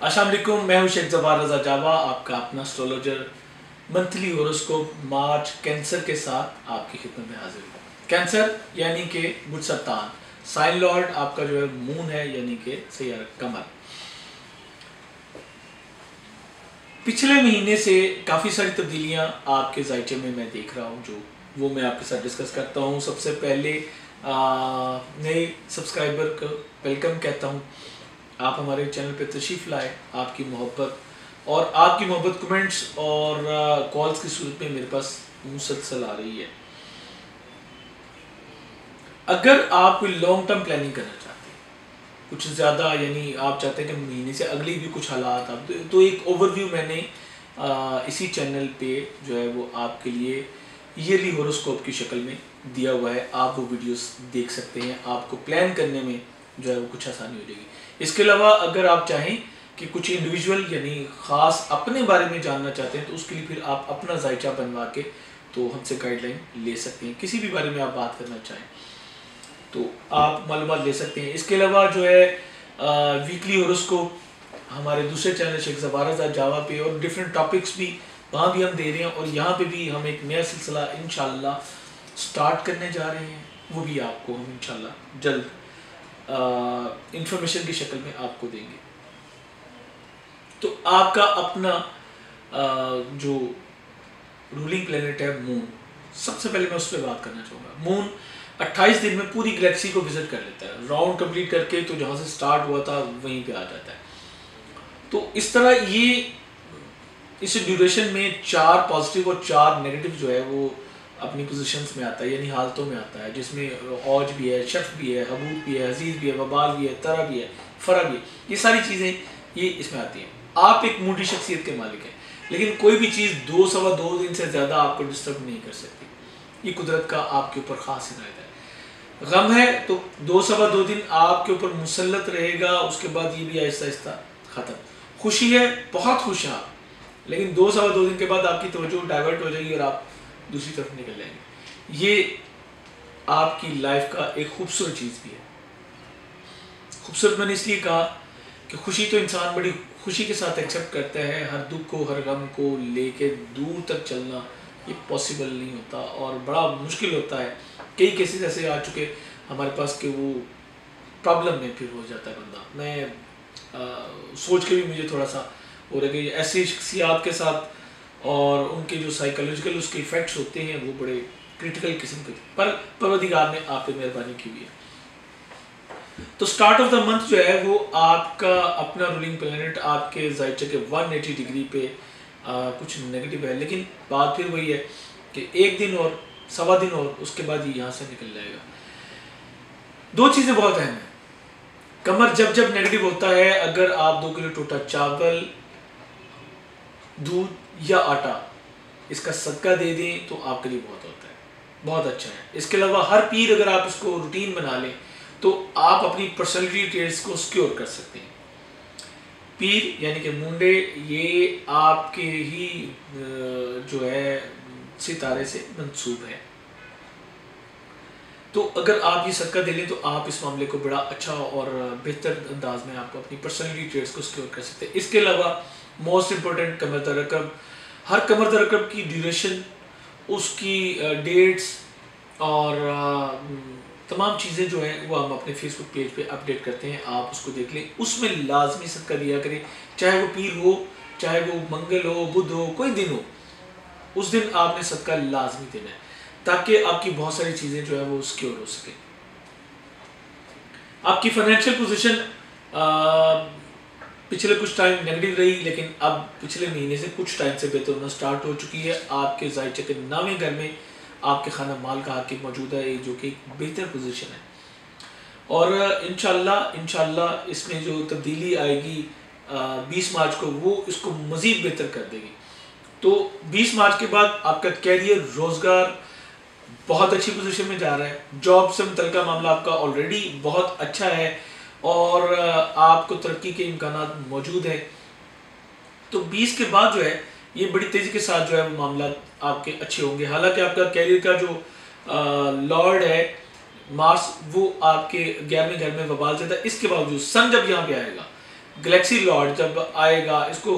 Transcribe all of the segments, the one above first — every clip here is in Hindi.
अस्सलाम वालेकुम, मैं हूं शेख जवार रजा जावा, आपका अपना एस्ट्रोलॉजर। मंथली होरोस्कोप मार्च कैंसर के साथ आपकी खिदमत में हाजिर हूँ। कैंसर यानी कि बुध सरतान, साइन लॉर्ड आपका जो है मून है, यानी कि सैयारा कमर। पिछले महीने से काफ़ी सारी तब्दीलियां आपके जायचे में मैं देख रहा हूं, जो वो मैं आपके साथ डिस्कस करता हूं। सबसे पहले नए सब्सक्राइबर को वेलकम कहता हूं। आप हमारे चैनल पे तशरीफ़ लाए, आपकी मोहब्बत और आपकी मोहब्बत कमेंट्स और कॉल्स की सूरत में मेरे पास मुसलसल आ रही है। अगर आप कोई लॉन्ग टर्म प्लानिंग करना चाहते हैं, कुछ ज़्यादा, यानी आप चाहते हैं कि महीने से अगली भी कुछ हालात आप तो एक ओवरव्यू मैंने इसी चैनल पे जो है वो आपके लिए ईयरली होरोस्कोप की शक्ल में दिया हुआ है। आप वो वीडियोस देख सकते हैं, आपको प्लान करने में जो है वो कुछ आसानी हो जाएगी। इसके अलावा अगर आप चाहें कि कुछ इंडिविजुअल यानी ख़ास अपने बारे में जानना चाहते हैं, तो उसके लिए फिर आप अपना जायचा बनवा के तो हमसे गाइडलाइन ले सकते हैं। किसी भी बारे में आप बात करना चाहें तो आप मालूमात ले सकते हैं। इसके अलावा जो है वीकली होरोस्कोप हमारे दूसरे चैनल शेख जवार रजा जावा पे और डिफरेंट टॉपिक्स भी वहाँ भी हम दे रहे हैं, और यहाँ पे भी हम एक नया सिलसिला इंशाल्लाह स्टार्ट करने जा रहे हैं। वो भी आपको हम इंशाल्लाह जल्द इंफॉर्मेशन की शक्ल में आपको देंगे। तो आपका अपना जो रूलिंग प्लेनेट है मून, सबसे पहले मैं उस पर बात करना चाहूँगा। मून 28 दिन में पूरी गैलेक्सी को विजिट कर लेता है, राउंड कंप्लीट करके तो जहाँ से स्टार्ट हुआ था वहीं पे आ जाता है। तो इस तरह ये इस ड्यूरेशन में 4 पॉजिटिव और 4 नेगेटिव जो है वो अपनी पोजीशंस में आता है, यानी हालतों में आता है, जिसमें औज भी है, शफ भी है, हबूत भी है, अजीज़ भी है, वबाल भी है, तरा भी है, फरा भी है। ये सारी चीज़ें ये इसमें आती हैं। आप एक मूडी शख्सियत के मालिक हैं, लेकिन कोई भी चीज़ 2-2.25 दिन से ज़्यादा आपको डिस्टर्ब नहीं कर सकती। ये कुदरत का आपके ऊपर ख़ास हिदायत है। गम है तो 2-2.25 दिन आपके ऊपर मुसल्लत रहेगा, उसके बाद ये भी आहिस्ता आहिस्ता ख़त्म। खुशी है, बहुत खुश हैं आप, लेकिन 2-2.25 दिन के बाद आपकी तवज्जो डाइवर्ट हो जाएगी और आप दूसरी तरफ निकल जाएंगे। ये आपकी लाइफ का एक खूबसूरत चीज़ भी है। खूबसूरत मैंने इसलिए कहा कि खुशी तो इंसान बड़ी खुशी के साथ एक्सेप्ट करता है। हर दुख को, हर गम को लेके दूर तक चलना ये पॉसिबल नहीं होता और बड़ा मुश्किल होता है। कई केसेस ऐसे आ चुके हमारे पास कि वो प्रॉब्लम में फिर हो जाता है बंदा। मैं सोच के भी मुझे थोड़ा सा हो रहा है कि ऐसी शख्सियात के साथ और उनके जो साइकोलॉजिकल उसके इफ़ेक्ट्स होते हैं वो बड़े क्रिटिकल किस्म के, पर परवरदिगार ने आप पे मेहरबानी की हुई है। तो स्टार्ट ऑफ द मंथ जो है वो आपका अपना रूलिंग प्लैनेट आपके जायचे के 180 डिग्री पे कुछ नेगेटिव है, लेकिन बात फिर वही है कि 1 दिन और 1.25 दिन और उसके बाद ये यहाँ से निकल जाएगा। 2 चीज़ें बहुत अहम हैं। कमर जब नेगेटिव होता है, अगर आप 2 किलो टोटा चावल, दूध या आटा इसका सदका दे दें तो आपके लिए बहुत होता है, बहुत अच्छा है। इसके अलावा हर पीर अगर आप इसको रूटीन बना लें तो आप अपनी पर्सनैलिटी ट्रेड्स को सिक्योर कर सकते हैं। पीर यानी कि मुंडे, ये आपके ही जो है सितारे से मंसूब है। तो अगर आप ये सदका दे लें तो आप इस मामले को बड़ा अच्छा और बेहतर अंदाज में आपको अपनी पर्सनैलिटी ट्रेड्स को सिक्योर कर सकते हैं। इसके अलावा मोस्ट इम्पोर्टेंट कमर दर रकब, हर कमर दर रकब की ड्यूरेशन, उसकी डेट्स और तमाम चीज़ें जो हैं वो हम अपने फेसबुक पेज पे अपडेट करते हैं, आप उसको देख लें। उसमें लाजमी सदका दिया करें, चाहे वो पीर हो, चाहे वो मंगल हो, बुध हो, कोई दिन हो, उस दिन आपने सदका लाजमी देना है ताकि आपकी बहुत सारी चीज़ें जो है वो सिक्योर हो सके। आपकी फाइनेंशियल पोजीशन पिछले कुछ टाइम नेगेटिव रही, लेकिन अब पिछले महीने से कुछ टाइम से बेहतर होना स्टार्ट हो चुकी है। आपके जायचे के 9वें घर में आपके खाना माल का हाकिम मौजूद है, जो कि एक बेहतर पोजीशन है। और इंशाल्लाह इसमें जो तब्दीली आएगी 20 मार्च को, वो इसको मज़ीद बेहतर कर देगी। तो 20 मार्च के बाद आपका कैरियर, रोज़गार बहुत अच्छी पोजीशन में जा रहा है। जॉब से मुतल्लिका मामला आपका ऑलरेडी बहुत अच्छा है और आपको तरक्की के इम्कानात मौजूद हैं। तो 20 के बाद जो है ये बड़ी तेज़ी के साथ जो है वो मामला आपके अच्छे होंगे। हालांकि आपका कैरियर का जो लॉर्ड है मार्स, वो आपके 11वें घर में वबाल देता है। इसके बावजूद सन जब यहाँ पे आएगा गैलेक्सी लॉर्ड जब आएगा, इसको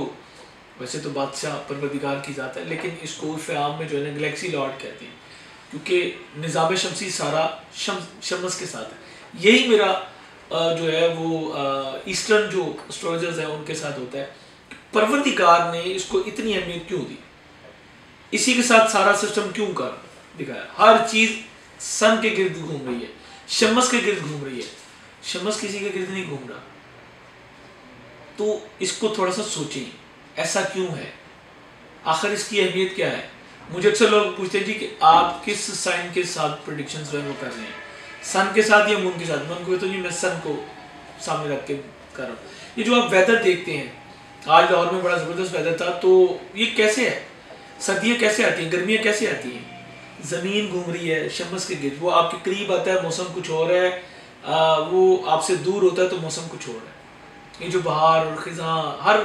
वैसे तो बादशाह परवरदिगार की ज़ात है, लेकिन इसको उर्फ़ आम में जो है ना गैलेक्सी लॉर्ड कहते हैं, क्योंकि निज़ाम शमसी सारा शमस के साथ है। यही मेरा जो है वो ईस्टर्न जो एस्ट्रोलॉजर्स हैं उनके साथ होता है। परवरदिगार ने इसको इतनी अहमियत क्यों दी, इसी के साथ सारा सिस्टम क्यों कर दिखाया। हर चीज़ सन के गिर्द घूम रही है, शमस के गिर्द घूम रही है, शमस किसी के गिर्द नहीं घूम रहा। तो इसको थोड़ा सा सोचें, ऐसा क्यों है, आखिर इसकी अहमियत क्या है। मुझे अक्सर लोग पूछते हैं जी कि आप किस साइन के साथ प्रेडिक्शंस जो है वो कर रहे हैं, सन के साथ या मून के साथ। मैं तो जी मैं सन को सामने रख के कर रहा हूँ। ये जो आप वेदर देखते हैं, आज लाहौर में बड़ा ज़बरदस्त वेदर था, तो ये कैसे है, सर्दियाँ कैसे आती हैं, गर्मियाँ कैसे आती हैं, ज़मीन घूम रही है शमस के गिर्द, वो आपके करीब आता है मौसम कुछ और है, वो आपसे दूर होता है तो मौसम कुछ और है। ये जो बहार और खिज़ां, हर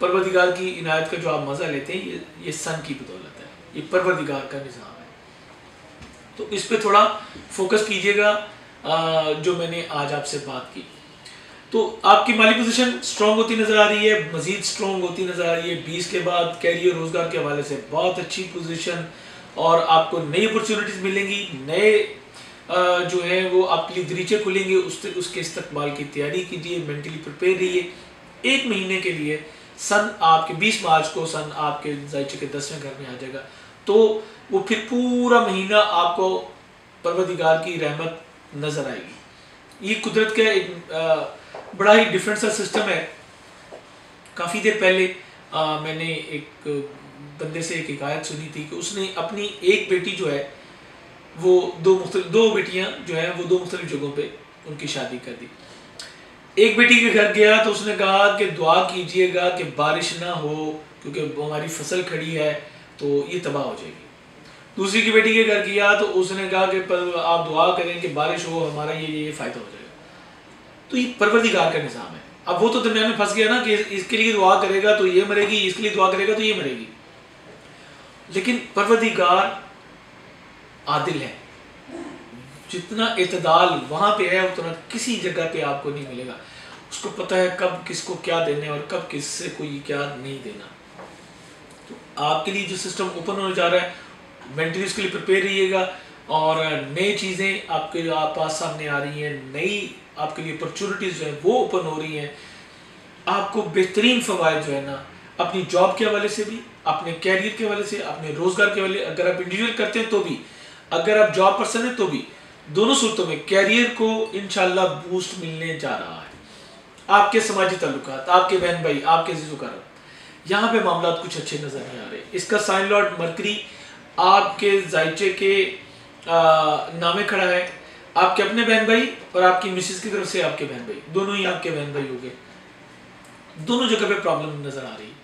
परवरदिगार की इनायत का जो आप मज़ा लेते हैं, ये सन की बदौलत है, ये परवरदिगार का निज़ाम है। तो इस पे थोड़ा फोकस कीजिएगा, जो मैंने आज आपसे बात की। तो आपकी माली पोजीशन स्ट्रॉन्ग होती नज़र आ रही है, मज़ीद स्ट्रॉन्ग होती नज़र आ रही है। 20 के बाद कैरियर रोज़गार के हवाले से बहुत अच्छी पोजीशन, और आपको नई अपॉर्चुनिटीज़ मिलेंगी, नए जो है वो आपके लिए दरीचे खुलेंगे, उसके इस्तकबाल की तैयारी कीजिए, मेंटली प्रिपेयर रहिए। 1 महीने के लिए सन आपके 20 मार्च को सन आपके ज़ायचे के 10वें घर में आ जाएगा, तो वो फिर पूरा महीना आपको परवरदिगार की रहमत नज़र आएगी। ये कुदरत का एक बड़ा ही डिफरेंट सा सिस्टम है। काफ़ी देर पहले मैंने एक बंदे से एक हिकायत सुनी थी कि उसने अपनी एक बेटी जो है वो दो बेटियां जो है वो 2 मुख्तलिफ जगहों पे उनकी शादी कर दी। एक बेटी के घर गया तो उसने कहा कि दुआ कीजिएगा कि बारिश ना हो, क्योंकि हमारी फसल खड़ी है तो ये तबाह हो जाएगी। दूसरी की बेटी के घर गया तो उसने कहा कि आप दुआ करें कि बारिश हो, हमारा ये फ़ायदा हो जाएगा। तो ये परवरदिगार का निज़ाम है। अब वो तो दरमियान में फंस गया ना कि इसके लिए दुआ करेगा तो ये मरेगी, इसके लिए दुआ करेगा तो ये मरेगी। लेकिन परवरदिगार आदिल है, जितना इतदाल वहाँ पे है उतना किसी जगह पे आपको नहीं मिलेगा। उसको पता है कब किसको क्या देना और कब किससे कोई क्या नहीं देना। तो आपके लिए जो सिस्टम ओपन होने जा रहा है, मेंटली उसके लिए प्रिपेयर रहिएगा, और नई चीज़ें आपके पास सामने आ रही हैं, नई आपके लिए अपॉर्चुनिटीज़ जो है वो ओपन हो रही हैं। आपको बेहतरीन फ़वाइद जो है ना, अपनी जॉब के हवाले से भी, अपने कैरियर के हवाले से, अपने रोज़गार के हवाले, अगर आप इंडिविजुअल करते हैं तो भी, अगर आप जॉब पर्सन हैं तो भी, दोनों सूरतों में कैरियर को इंशाल्लाह बूस्ट मिलने जा रहा है। आपके समाजी ताल्लुकात, आपके बहन भाई, आपके ज़िज़ुकार, यहाँ पे मामला कुछ अच्छे नज़र नहीं आ रहे। इसका साइन लॉर्ड मरकरी आपके जायचे के नामे खड़ा है, आपके अपने बहन भाई और आपकी मिसेस की तरफ से आपके बहन भाई, दोनों ही आपके बहन भाई हो गए। दोनों जगह पे प्रॉब्लम नज़र आ रही है।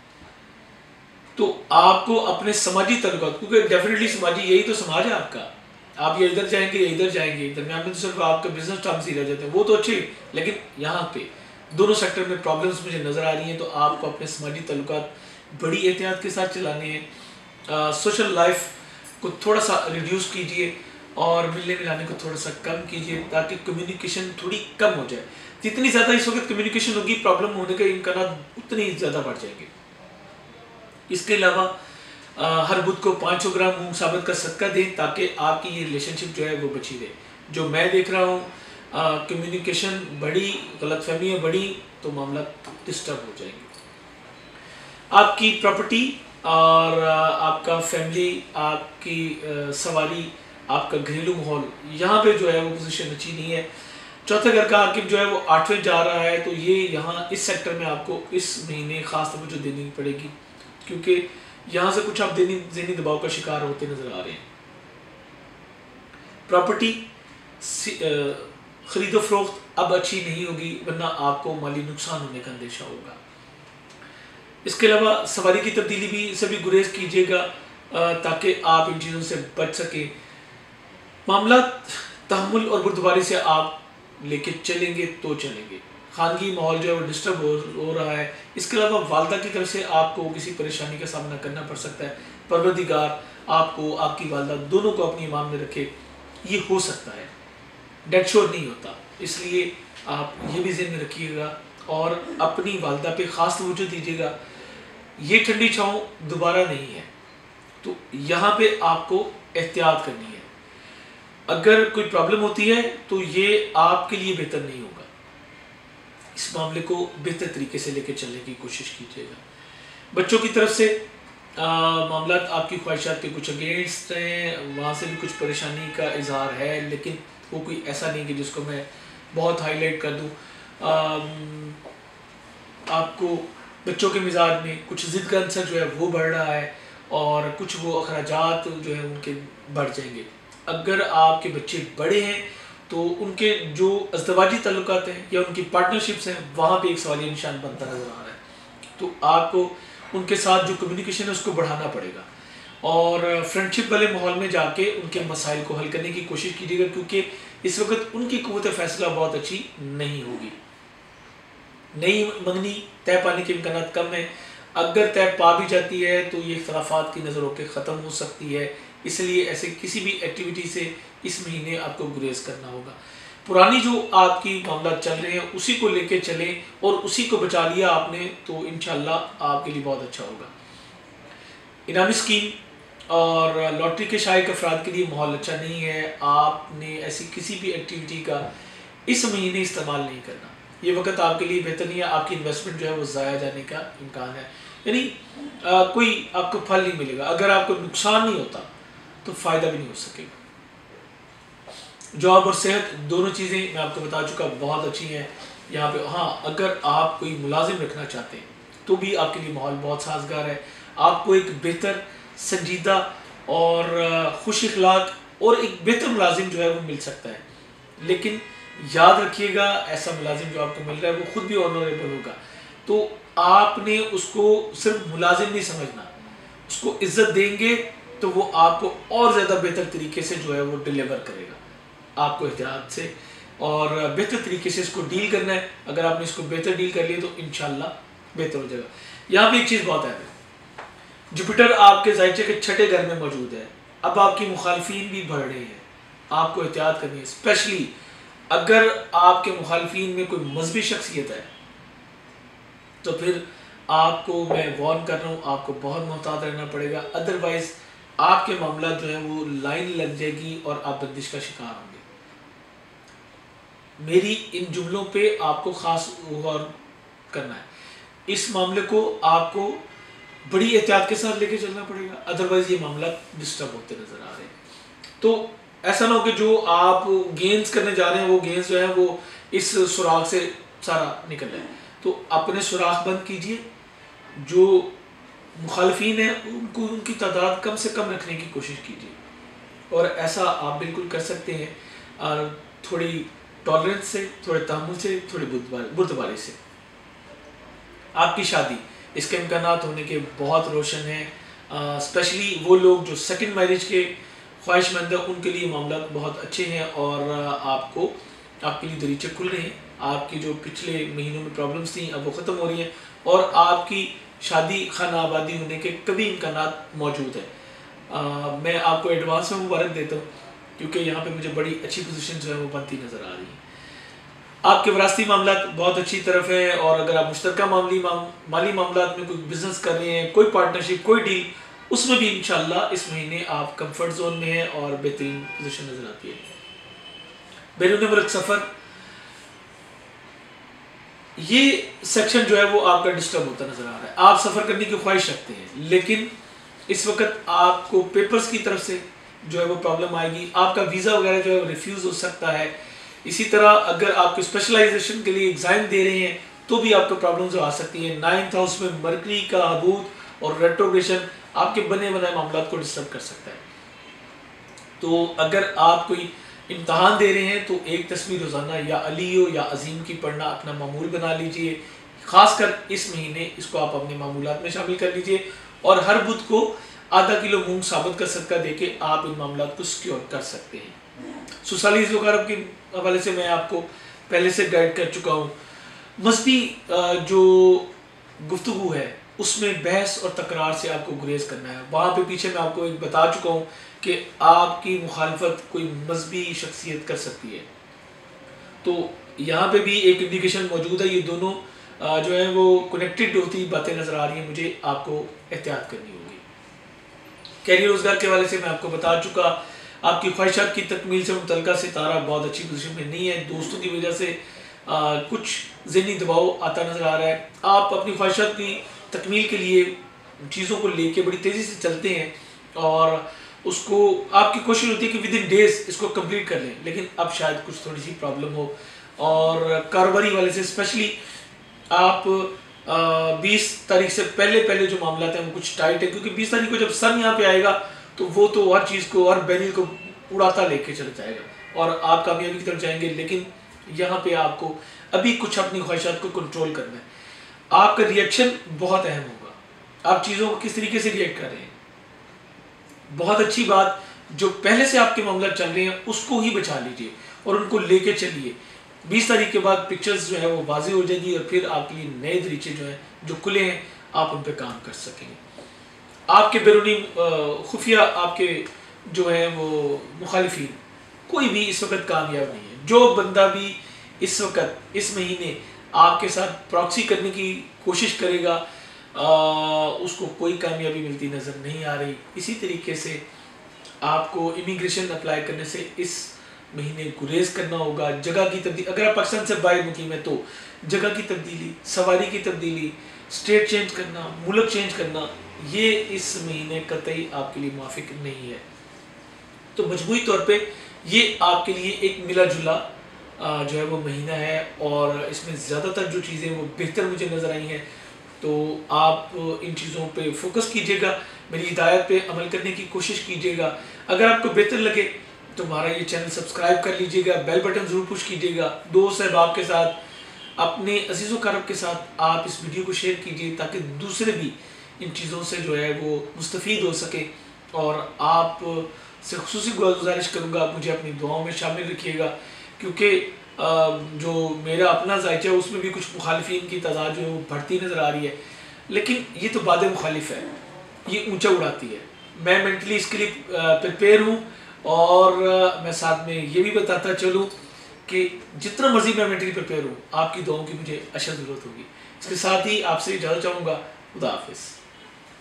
तो आपको अपने समाजी ताल्लुकात, क्योंकि डेफिनेटली समाजी यही तो समाज है आपका, आप ये इधर जाएंगे या इधर जाएंगे, दरमियान में तो सिर्फ आपके बिजनेस टर्म्स ही रह जाते हैं, वो तो अच्छे, लेकिन यहाँ पे दोनों सेक्टर में प्रॉब्लम्स मुझे नज़र आ रही हैं। तो आपको अपने समाजी ताल्लुकात बड़ी एहतियात के साथ चलाने हैं। सोशल लाइफ को थोड़ा सा रिड्यूस कीजिए और मिलने मिलाने को थोड़ा सा कम कीजिए, ताकि कम्युनिकेशन थोड़ी कम हो जाए। जितनी ज़्यादा इस वक्त कम्युनिकेशन होगी, प्रॉब्लम होने के इम्कानात उतनी ज़्यादा बढ़ जाएंगे। इसके अलावा हर बुध को 500 ग्राम मूंग साबुत का सदका दें, ताकि आपकी ये रिलेशनशिप जो है वो बची रहे। जो मैं देख रहा हूँ, कम्युनिकेशन बढ़ी, गलतफहमियाँ बढ़ी तो मामला डिस्टर्ब हो जाएंगे। आपकी प्रॉपर्टी और आपका फैमिली, आपकी सवारी, आपका घरेलू माहौल, यहाँ पे जो है वो पोजीशन अच्छी नहीं है। चौथे घर का आकिब जो है वो 8वें जा रहा है, तो ये यहाँ इस सेक्टर में आपको इस महीने खास तवज्जो देनी पड़ेगी, क्योंकि यहाँ से कुछ आप ज़हनी दबाव का शिकार होते नजर आ रहे हैं। प्रॉपर्टी खरीदो फरोख्त अब अच्छी नहीं होगी, वरना आपको माली नुकसान होने का अंदेशा होगा। इसके अलावा सवारी की तब्दीली भी से भी गुरेज कीजिएगा, ताकि आप इन चीज़ों से बच सकें। मामला तहम्मुल और बुर्दबारी से आप लेके चलेंगे तो चलेंगे। खानगी माहौल जो है वो डिस्टर्ब हो रहा है। इसके अलावा वालदा की तरफ से आपको किसी परेशानी का सामना करना पड़ सकता है। परवरदिगार आपको, आपकी वालदा दोनों को अपनी ईमान में रखे, ये हो सकता है, डेड श्योर नहीं होता, इसलिए आप ये भी ज़हन में रखिएगा। और अपनी वालदा पे ख़ास तवज्जो दीजिएगा। ये ठंडी छाँव दोबारा नहीं है, तो यहाँ पे आपको एहतियात करनी है। अगर कोई प्रॉब्लम होती है तो ये आपके लिए बेहतर नहीं होगा। इस मामले को बेहतर तरीके से लेकर चलने की कोशिश कीजिएगा। बच्चों की तरफ से मामला आपकी ख्वाहिशात के कुछ अगेंस्ट हैं, वहाँ से भी कुछ परेशानी का इजहार है, लेकिन वो कोई ऐसा नहीं कि जिसको मैं बहुत हाईलाइट कर दूँ। आपको बच्चों के मिजाज में कुछ ज़िद का अंसर जो है वो बढ़ रहा है और कुछ वो अखराजात जो है उनके बढ़ जाएंगे। अगर आपके बच्चे बड़े हैं तो उनके जो अज़दवाजी ताल्लुकात हैं या उनकी पार्टनरशिप्स हैं, वहाँ पे एक सवालिया निशान बनता नज़र आ रहा है। तो आपको उनके साथ जो कम्युनिकेशन है उसको बढ़ाना पड़ेगा और फ्रेंडशिप वाले माहौल में जाके उनके मसाइल को हल करने की कोशिश कीजिएगा, क्योंकि इस वक्त उनकी क़ुव्वत फ़ैसला बहुत अच्छी नहीं होगी। नई मंगनी तय पाने के इम्कान कम है। अगर तय पा भी जाती है तो ये इख्तलाफात की नज़र होकर ख़त्म हो सकती है, इसलिए ऐसे किसी भी एक्टिविटी से इस महीने आपको गुरेज करना होगा। पुरानी जो आपकी मामला चल रहे हैं उसी को लेके चलें और उसी को बचा लिया आपने तो इंशाल्लाह आपके लिए बहुत अच्छा होगा। इनामी स्कीम और लॉटरी के शायक अफराद के लिए माहौल अच्छा नहीं है। आपने ऐसी किसी भी एक्टिविटी का इस महीने इस्तेमाल नहीं करना। ये वक्त आपके लिए बेहतर नहीं है, आपकी इन्वेस्टमेंट जो है वो ज़ाया जाने का इम्कान है, यानी कोई आपको फल नहीं मिलेगा। अगर आपको नुकसान नहीं होता तो फ़ायदा भी नहीं हो सकेगा। जॉब और सेहत दोनों चीज़ें मैं आपको बता चुका बहुत अच्छी हैं यहाँ पे। हाँ, अगर आप कोई मुलाजिम रखना चाहते हैं तो भी आपके लिए माहौल बहुत साजगार है। आपको एक बेहतर, संजीदा और खुश इखलाक और एक बेहतर मुलाजिम जो है वो मिल सकता है। लेकिन याद रखिएगा, ऐसा मुलाजिम जो आपको मिल रहा है वो खुद भी ऑनरेबल होगा। तो आपने उसको सिर्फ मुलाजिम नहीं समझना, उसको इज्जत देंगे तो वो आपको और ज़्यादा बेहतर तरीके से जो है वो डिलीवर करेगा। आपको एहतियात से और बेहतर तरीके से इसको डील करना है। अगर आपने इसको बेहतर डील कर लिया तो इंशाल्लाह बेहतर हो जाएगा। यहाँ पे एक चीज़ बहुत है, जुपिटर आपके ज़ायचे के छठे घर में मौजूद है। अब आपकी मुखालफीन भी बढ़ रहे हैं, आपको एहतियात करनी है। स्पेशली अगर आपके मुखालफीन में कोई मजहबी शख्सियत है तो फिर आपको मैं वार्न कर रहा हूँ, आपको बहुत मोहतात रहना पड़ेगा। अदरवाइज आपके मामला जो है वो लाइन लग जाएगी और आप बंदिश का शिकार होंगे। मेरी इन जुमलों पे आपको ख़ास गौर करना है। इस मामले को आपको बड़ी एहतियात के साथ लेके चलना पड़ेगा, अदरवाइज ये मामला डिस्टर्ब होते नज़र आ रहे हैं। तो ऐसा ना हो कि जो आप गेंस करने जा रहे हैं वो गेंस जो है वो इस सुराख से सारा निकल रहा है। तो अपने सुराख बंद कीजिए, जो मुखालफीन है उनको उनकी तादाद कम से कम रखने की कोशिश कीजिए। और ऐसा आप बिल्कुल कर सकते हैं और थोड़ी टॉलरेंस से, थोड़े तहम्मुल से, थोड़ी बुर्दबारी से। आपकी शादी इसके इम्कानात होने के बहुत रोशन हैं। स्पेशली वो लोग जो सेकंड मैरिज के ख्वाहिशमंद है उनके लिए मामला बहुत अच्छे हैं और आपके लिए दरीचे खुल रहे हैं। आपकी जो पिछले महीनों में प्रॉब्लम्स थी अब वो ख़त्म हो रही हैं और आपकी शादी खाना आबादी होने के कभी इम्कानात मौजूद है। मैं आपको एडवांस में मुबारक देता हूँ क्योंकि यहाँ पे मुझे बड़ी अच्छी पोजीशन जो है वो बनती नज़र आ रही है। आपके विरासती मामला बहुत अच्छी तरफ है और अगर आप मुश्तरका माली मामला में कोई बिजनेस कर रहे हैं, कोई पार्टनरशिप, कोई डील, उसमें भी इंशाल्लाह इस महीने आप कंफर्ट जोन में हैं और बेहतरीन पोजीशन नज़र आती है। बैरून मुल्क सफ़र, ये सेक्शन जो है वो आपका डिस्टर्ब होता नज़र आ रहा है। आप सफ़र करने की ख्वाहिश रखते हैं लेकिन इस वक्त आपको पेपर्स की तरफ से जो है वो प्रॉब्लम आएगी। आपका वीज़ा वगैरह जो है रिफ्यूज़ हो सकता है। इसी तरह अगर आपको स्पेशलाइजेशन के लिए एग्ज़ाम दे रहे हैं तो भी आपको प्रॉब्लम्स आ सकती है। 9th हाउस में मरकरी का हबूत और रेट्रोग्रेशन आपके बने बनाए मामला को डिस्टर्ब कर सकता है। तो अगर आप कोई इम्तहान दे रहे हैं तो एक तस्वीर रोज़ाना या अलियो या अजीम की पढ़ना अपना मामूल बना लीजिए। ख़ासकर इस महीने इसको आप अपने मामूलात में शामिल कर लीजिए और हर बुध को आधा किलो मूंग साबुत का सदका देके आप इन मामलात को सिक्योर कर सकते हैं। सुसाली ज़ुकारब के हवाले से मैं आपको पहले से गाइड कर चुका हूँ। मजहबी जो गुफ्तगू है उसमें बहस और तकरार से आपको गुरेज करना है। वहाँ पे पीछे मैं आपको एक बता चुका हूँ कि आपकी मुखालफत कोई मजहबी शख्सियत कर सकती है। तो यहाँ पे भी एक इंडिकेशन मौजूद है। ये दोनों जो है वो कनेक्टेड होती बातें नज़र आ रही हैं, मुझे आपको एहतियात करनी होगी। कैरियर रोज़गार के हवाले से मैं आपको बता चुका, आपकी ख्वाहिशात की तकमील से मुतल्लिका सितारा बहुत अच्छी पोजीशन में नहीं है। दोस्तों की वजह से कुछ ज़हनी दबाव आता नज़र आ रहा है। आप अपनी ख्वाहिशात की तकमील के लिए चीज़ों को लेके बड़ी तेज़ी से चलते हैं और उसको आपकी कोशिश होती है कि विद इन डेज इसको कंप्लीट कर लें, लेकिन अब शायद कुछ थोड़ी सी प्रॉब्लम हो। और कारोबारी वाले से स्पेशली आप 20 तारीख से पहले जो मामला हैं वो कुछ टाइट है, क्योंकि 20 तारीख को जब सन यहाँ पे आएगा तो वो तो हर चीज़ को, हर बैरियर को उड़ाता लेके चला जाएगा और आप कामयाबी की तरफ जाएंगे। लेकिन यहाँ पे आपको अभी कुछ अपनी ख्वाहिशात को कंट्रोल करना है। आपका रिएक्शन बहुत अहम होगा, आप चीज़ों को किस तरीके से रिएक्ट कर रहे हैं। बहुत अच्छी बात, जो पहले से आपके मामला चल रहे हैं उसको ही बचा लीजिए और उनको लेके चलिए। 20 तारीख के बाद पिक्चर्स जो है वो वाज़ी हो जाएगी और फिर आपके लिए नए दरीचे जो हैं जो खुले हैं आप उन पर काम कर सकेंगे। आपके बैरूनी खुफिया आपके जो है वो मुखालिफिन कोई भी इस वक्त कामयाब नहीं है। जो बंदा भी इस वक्त इस महीने आपके साथ प्रॉक्सी करने की कोशिश करेगा उसको कोई कामयाबी मिलती नज़र नहीं आ रही। इसी तरीके से आपको इमिग्रेशन अप्लाई करने से इस महीने गुरेज करना होगा। जगह की तब्दीली, अगर आप पाकिस्तान से बाहर मुकीम है तो जगह की तब्दीली, सवारी की तब्दीली, स्टेट चेंज करना, मुल्क चेंज करना, ये इस महीने कतई आपके लिए मुआफिक नहीं है। तो मजबूरी तौर पे ये आपके लिए एक मिला जुला जो है वो महीना है और इसमें ज़्यादातर जो चीज़ें वो बेहतर मुझे नज़र आई हैं। तो आप इन चीज़ों पे फोकस कीजिएगा, मेरी हिदायत पे अमल करने की कोशिश कीजिएगा। अगर आपको बेहतर लगे तो हमारा ये चैनल सब्सक्राइब कर लीजिएगा, बेल बटन ज़रूर पुश कीजिएगा, दोस्त अहबाब के साथ, अपने अजीज़ व कारब के साथ आप इस वीडियो को शेयर कीजिए ताकि दूसरे भी इन चीज़ों से जो है वो मुस्तफ़ीद हो सके। और आप से खुसूसी गुजारिश करूँगा मुझे अपनी दुआओं में शामिल रखिएगा, क्योंकि जो मेरा अपना जायचा है उसमें भी कुछ मुखालिफिन की तादाद जो है वो बढ़ती नज़र आ रही है। लेकिन ये तो बाद मुखालिफ है, ये ऊंचा उड़ाती है। मैं मेंटली इसके लिए प्रिपेयर हूँ और मैं साथ में ये भी बताता चलूँ कि जितना मर्जी मैं मेंटली प्रिपेयर हूँ, आपकी दुआओं की मुझे अशद ज़रूरत होगी। इसके साथ ही आपसे इजाज़त चाहूँगा। खुदा हाफिज़।